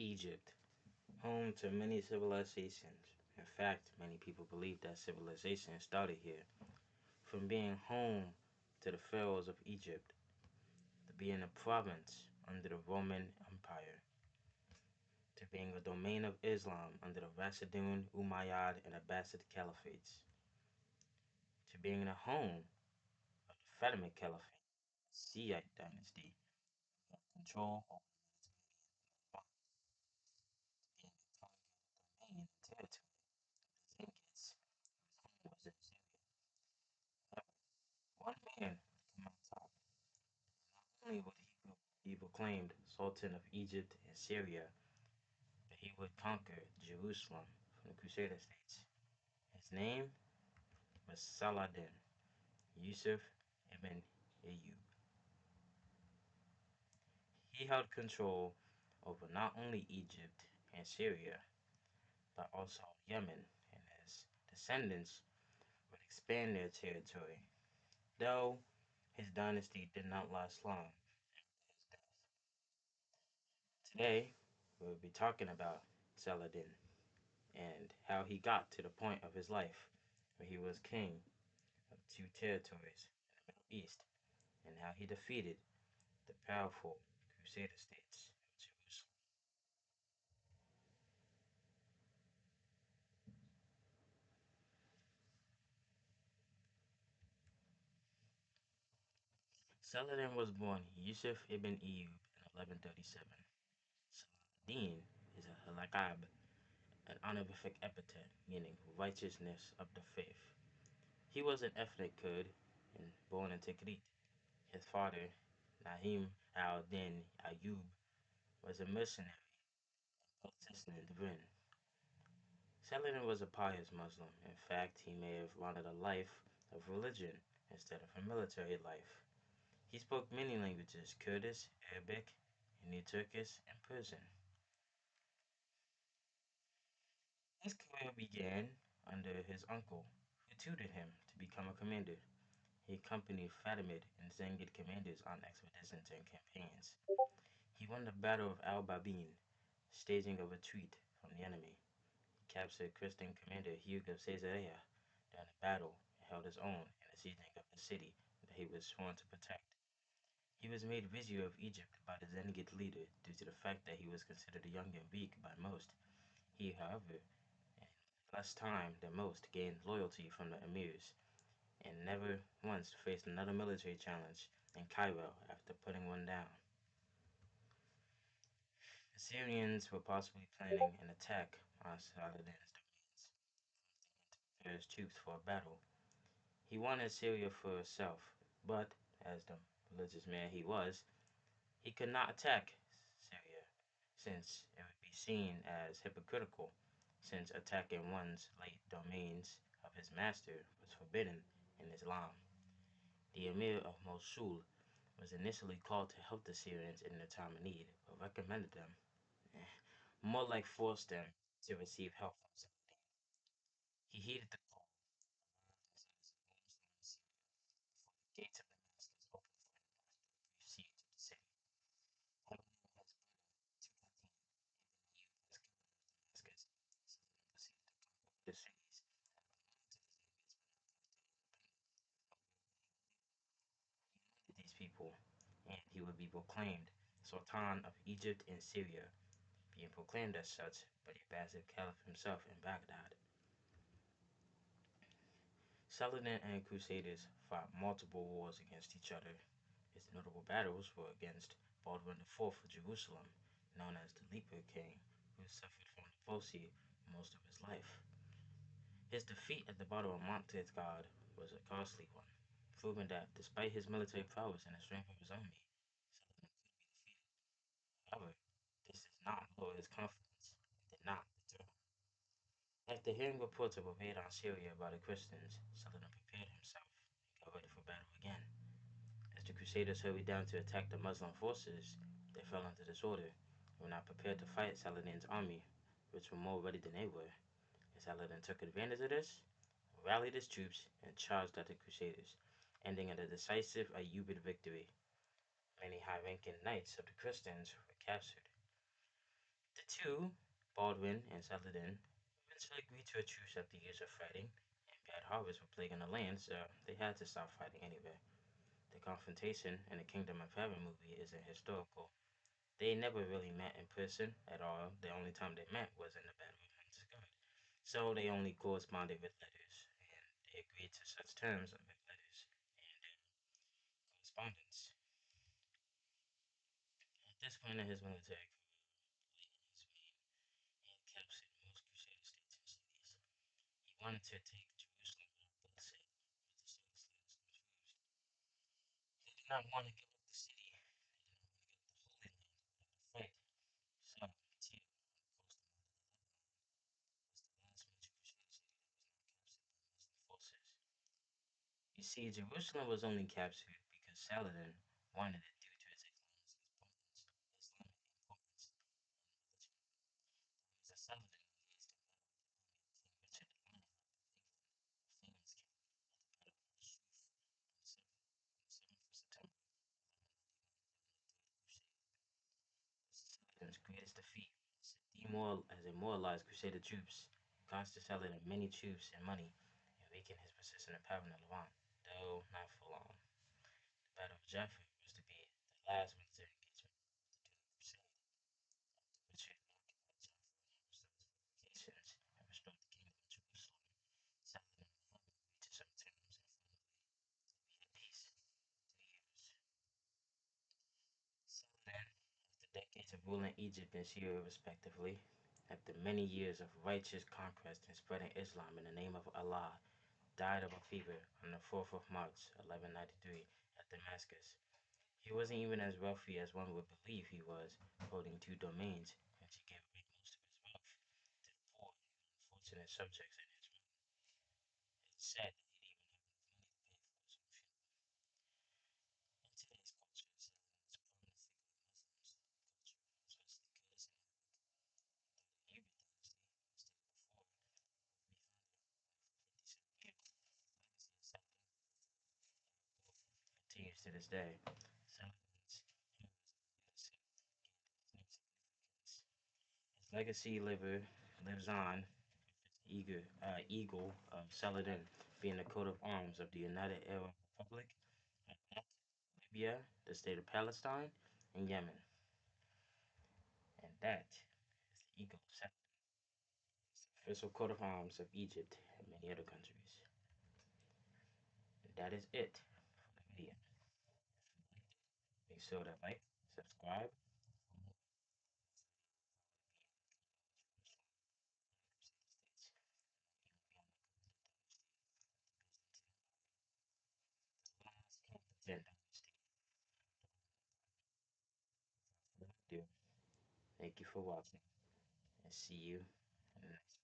Egypt, home to many civilizations. In fact, many people believe that civilization started here. From being home to the pharaohs of Egypt, to being a province under the Roman Empire, to being a domain of Islam under the Rashidun, Umayyad, and Abbasid caliphates, to being the home of the Fatimid Caliphate, Shiite dynasty, of control over being a target domain and territory. The Zengids, whose home was in Syria. However, one man would come on top. Not only would he be proclaimed Sultan of Egypt and Syria, but he would conquer Jerusalem from the Crusader states. His name was Saladin, Yusuf ibn Ayyub. He held control over not only Egypt and Syria, but also Yemen, and his descendants would expand their territory, though his dynasty did not last long after his death. Today, we'll be talking about Saladin and how he got to the point of his life where he was king of two territories in the Middle East, and how he defeated the powerful Crusader states of Jerusalem. Saladin was born Yusuf ibn Ayyub in 1137. Saladin is a halakab, an honorific epithet meaning righteousness of the faith. He was an ethnic Kurd and born in Tikrit. His father, Nahim al-Din Ayyub, was a mercenary politician in Devon. Saladin was a pious Muslim. In fact, he may have wanted a life of religion instead of a military life. He spoke many languages: Kurdish, Arabic, Hindu Turkish, and Persian. His career began under his uncle, who tutored him to become a commander. He accompanied Fatimid and Zengid commanders on expeditions and campaigns. He won the Battle of Al Babin, staging a retreat from the enemy. He captured Christian commander Hugh of Caesarea during the battle and held his own in the sieging of the city that he was sworn to protect. He was made vizier of Egypt by the Zengid leader due to the fact that he was considered young and weak by most. He, however, in less time than most, gained loyalty from the emirs and never once faced another military challenge in Cairo after putting one down. The Syrians were possibly planning an attack on Saladin's domains to prepare his troops for a battle. He wanted Syria for himself, but, as the religious man he was, he could not attack Syria, since it would be seen as hypocritical, since attacking one's late domains of his master was forbidden in Islam. The Emir of Mosul was initially called to help the Syrians in their time of need, but recommended them, eh, more like forced them, to receive help from Saladin. He heeded the call, arrived inside his homes in Syria before the gates of Damascus opened for him after a brief siege of the city. Having his brother Tukatin ibn Ayyub as governor of Damascus, Saladin proceeded to conquer the cities that belonged to the Zaydis but not those that independent of He united these people, and he would be proclaimed Sultan of Egypt and Syria, being proclaimed as such by the Abbasid Caliph himself in Baghdad. Saladin and Crusaders fought multiple wars against each other. His notable battles were against Baldwin IV of Jerusalem, known as the Leper King, who suffered from leprosy most of his life. His defeat at the Battle of Montagnard was a costly one, proving that despite his military prowess and the strength of his army, Saladin could be defeated. However, this did not lower his confidence and did not deter him. After hearing reports of a raid on Syria by the Christians, Saladin prepared himself and got ready for battle again. As the Crusaders hurried down to attack the Muslim forces, they fell into disorder and were not prepared to fight Saladin's army, which were more ready than they were. And Saladin took advantage of this, rallied his troops, and charged at the Crusaders, ending in a decisive Ayyubid victory. Many high ranking knights of the Christians were captured. The The two, Baldwin and Saladin, eventually agreed to a truce after years of fighting, and bad harvests were plaguing the land, so they had to stop fighting anyway. The confrontation in the Kingdom of Heaven movie isn't historical. They never really met in person at all. The only time they met was in the Battle of Mount Scott. So they only corresponded with letters, and they agreed to such terms with letters and correspondence. At this point in his military career, his reign, he had captured most Crusader states and cities. He wanted to take Jerusalem without bloodshed, but the circumstances refused. They did not want to give up the city. They did not want to give up the Holy Land without a fight. So, Tito, coastal model of Lebanon, was the last major Crusader city that was not captured by Muslim forces. You see, Jerusalem was only captured because Saladin wanted it due to its Islamic importance in religion. It was a Saladin engaged in battle with the army of King Richard the Lionheart of England, a famous king, at the Battle of Shuf on the 7th of September, 1191, during the Third Crusade. This is Saladin's greatest defeat, as it demoralized Crusader troops. It cost the Saladin many troops and money, and weakened his position in power in the Levant, though not for long. The Battle of Jaffa was to be the last military engagement of the Third Crusade. After Richard occupied Jaffa and restored its fortifications and restored the kingdom of Jerusalem, Saladin and him agreed to some terms and finally be at peace for 3 years. Saladin, after decades of ruling Egypt and Syria respectively, after many years of righteous conquest and spreading Islam in the name of Allah, died of a fever on the 4th of March, 1193, at Damascus. He wasn't even as wealthy as one would believe he was, holding two domains, since he gave away most of his wealth to the poor and unfortunate subjects in his realm. It's said that he didn't even have enough money to pay for his own funeral. In today's culture, Saladin is a prominent figure in Muslims culture, especially Kurdish and Arabic. The Uyyad dynasty, who stated before, were refounded over 57 years. The legacy of Saladin continues to this day. Saladin's heroism and leadership gained its new significance. His legacy lives on, with its eagle of Saladin being the coat of arms of the United Arab Republic, Iraq, Libya, the state of Palestine, and Yemen. And that is the eagle of Saladin, the official coat of arms of Egypt and many other countries. And that is it for the video. If you liked it, make sure to like, subscribe for more. Thank you for watching and see you in the next